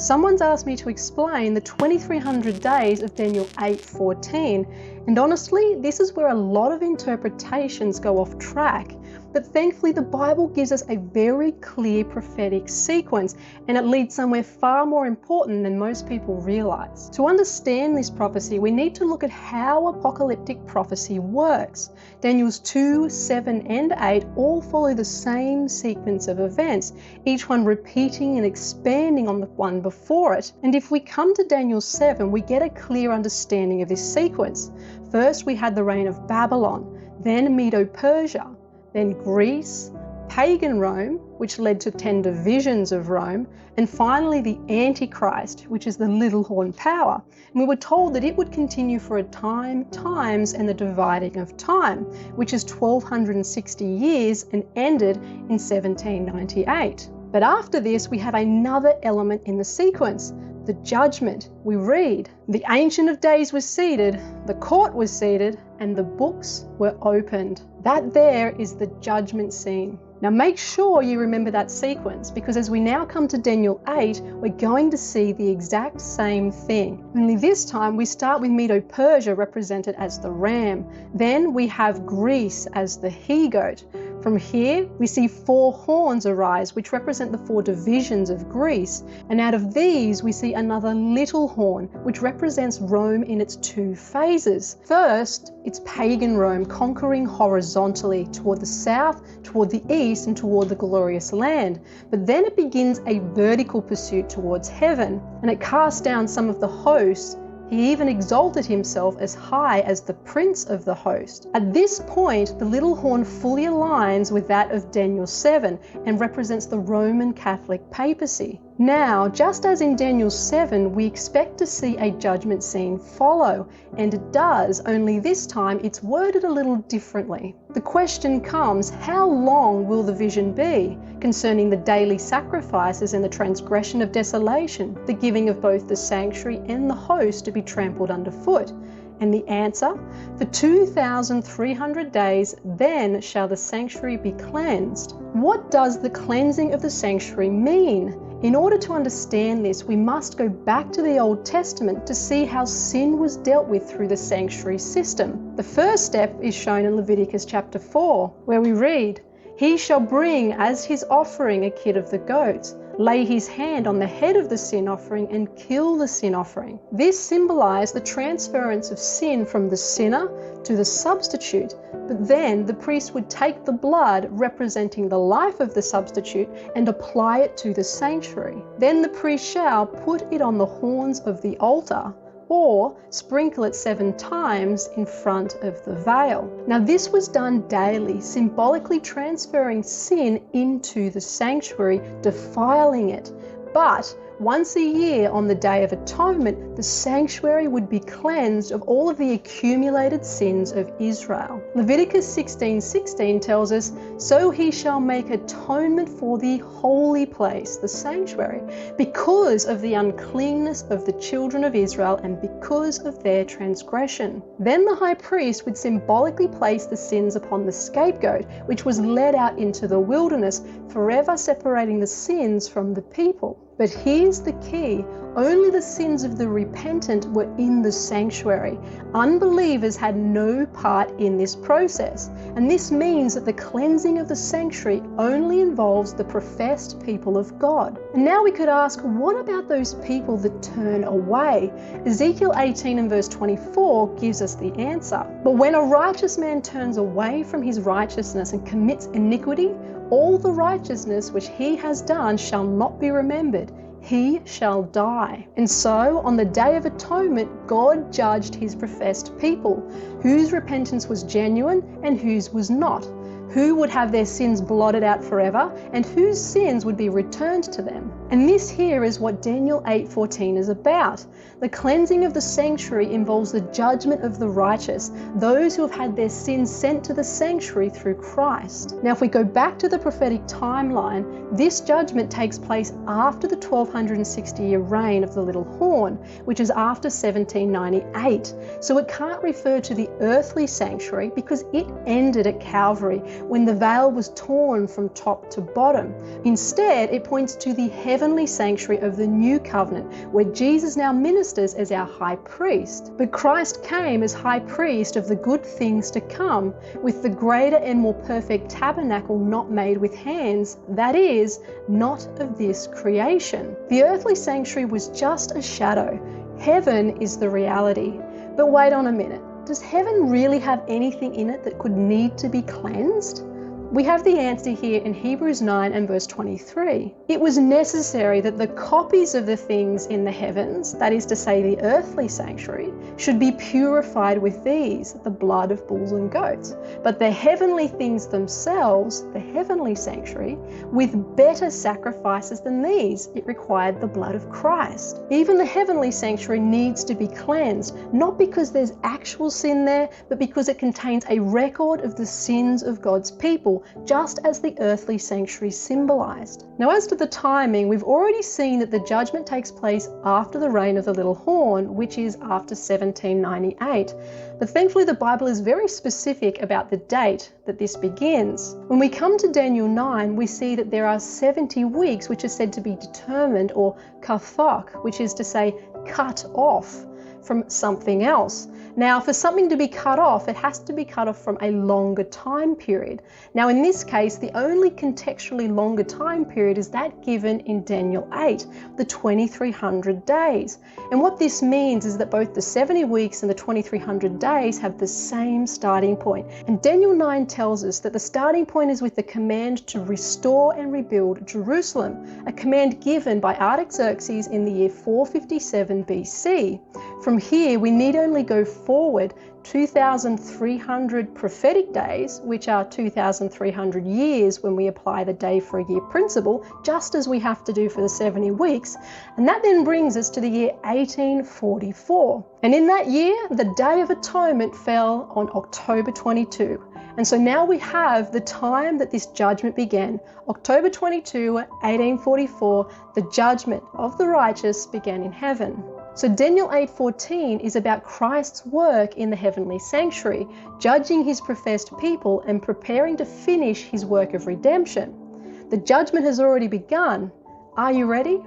Someone's asked me to explain the 2300 days of Daniel 8:14, and honestly, this is where a lot of interpretations go off track. But thankfully, the Bible gives us a very clear prophetic sequence, and it leads somewhere far more important than most people realize. To understand this prophecy, we need to look at how apocalyptic prophecy works. Daniel's 2, 7, and 8 all follow the same sequence of events, each one repeating and expanding on the one before it. And if we come to Daniel 7, we get a clear understanding of this sequence. First, we had the reign of Babylon, then Medo-Persia, then Greece, pagan Rome, which led to 10 divisions of Rome, and finally the Antichrist, which is the little horn power. And we were told that it would continue for a time, times, and the dividing of time, which is 1260 years and ended in 1798. But after this, we have another element in the sequence, the judgment. We read, "The Ancient of Days was seated, the court was seated, and the books were opened." That there is the judgment scene. Now make sure you remember that sequence, because as we now come to Daniel 8, we're going to see the exact same thing. Only this time we start with Medo-Persia represented as the ram. Then we have Greece as the he-goat. From here, we see 4 horns arise, which represent the 4 divisions of Greece. And out of these, we see another little horn, which represents Rome in its 2 phases. First, it's pagan Rome conquering horizontally toward the south, toward the east, and toward the glorious land. But then it begins a vertical pursuit towards heaven, and it casts down some of the hosts. He even exalted himself as high as the prince of the host. At this point, the little horn fully aligns with that of Daniel 7 and represents the Roman Catholic papacy. Now, just as in Daniel 7, we expect to see a judgment scene follow, and it does, only this time it's worded a little differently. The question comes, how long will the vision be concerning the daily sacrifices and the transgression of desolation, the giving of both the sanctuary and the host to be trampled underfoot? And the answer, for 2,300 days, then shall the sanctuary be cleansed. What does the cleansing of the sanctuary mean? In order to understand this, we must go back to the Old Testament to see how sin was dealt with through the sanctuary system. The first step is shown in Leviticus chapter 4, where we read, "He shall bring as his offering a kid of the goats, lay his hand on the head of the sin offering and kill the sin offering." This symbolized the transference of sin from the sinner to the substitute, but then the priest would take the blood representing the life of the substitute and apply it to the sanctuary. Then the priest shall put it on the horns of the altar, or sprinkle it 7 times in front of the veil. Now this was done daily, symbolically transferring sin into the sanctuary, defiling it. But once a year on the Day of Atonement, the sanctuary would be cleansed of all of the accumulated sins of Israel. Leviticus 16:16 tells us, "So he shall make atonement for the holy place," the sanctuary, "because of the uncleanness of the children of Israel and because of their transgression." Then the high priest would symbolically place the sins upon the scapegoat, which was led out into the wilderness, forever separating the sins from the people. But here's the key, only the sins of the repentant were in the sanctuary. Unbelievers had no part in this process, and this means that the cleansing of the sanctuary only involves the professed people of God. And now we could ask, what about those people that turn away? Ezekiel 18 and verse 24 gives us the answer. "But when a righteous man turns away from his righteousness and commits iniquity, all the righteousness which he has done shall not be remembered. He shall die." And so, on the Day of Atonement, God judged his professed people, whose repentance was genuine and whose was not, who would have their sins blotted out forever, and whose sins would be returned to them. And this here is what Daniel 8:14 is about. The cleansing of the sanctuary involves the judgment of the righteous, those who have had their sins sent to the sanctuary through Christ. Now, if we go back to the prophetic timeline, this judgment takes place after the 1260-year reign of the little horn, which is after 1798. So it can't refer to the earthly sanctuary because it ended at Calvary when the veil was torn from top to bottom. Instead, it points to the heavenly heavenly sanctuary of the new covenant, where Jesus now ministers as our high priest. But Christ came as high priest of the good things to come, with the greater and more perfect tabernacle not made with hands, that is, not of this creation. The earthly sanctuary was just a shadow. Heaven is the reality. But wait on a minute. Does heaven really have anything in it that could need to be cleansed? We have the answer here in Hebrews 9 and verse 23. It was necessary that the copies of the things in the heavens, that is to say the earthly sanctuary, should be purified with these, the blood of bulls and goats. But the heavenly things themselves, the heavenly sanctuary, with better sacrifices than these, it required the blood of Christ. Even the heavenly sanctuary needs to be cleansed, not because there's actual sin there, but because it contains a record of the sins of God's people, just as the earthly sanctuary symbolized. Now, as to the timing, we've already seen that the judgment takes place after the reign of the little horn, which is after 1798. But thankfully, the Bible is very specific about the date that this begins. When we come to Daniel 9, we see that there are 70 weeks, which is said to be determined, or kathok, which is to say cut off from something else. Now, for something to be cut off, it has to be cut off from a longer time period. Now, in this case, the only contextually longer time period is that given in Daniel 8, the 2300 days. And what this means is that both the 70 weeks and the 2300 days have the same starting point. And Daniel 9 tells us that the starting point is with the command to restore and rebuild Jerusalem, a command given by Artaxerxes in the year 457 BC. From here, we need only go forward 2,300 prophetic days, which are 2,300 years when we apply the day for a year principle, just as we have to do for the 70 weeks. And that then brings us to the year 1844. And in that year, the Day of Atonement fell on October 22. And so now we have the time that this judgment began. October 22, 1844, the judgment of the righteous began in heaven. So Daniel 8:14 is about Christ's work in the heavenly sanctuary, judging his professed people and preparing to finish his work of redemption. The judgment has already begun. Are you ready?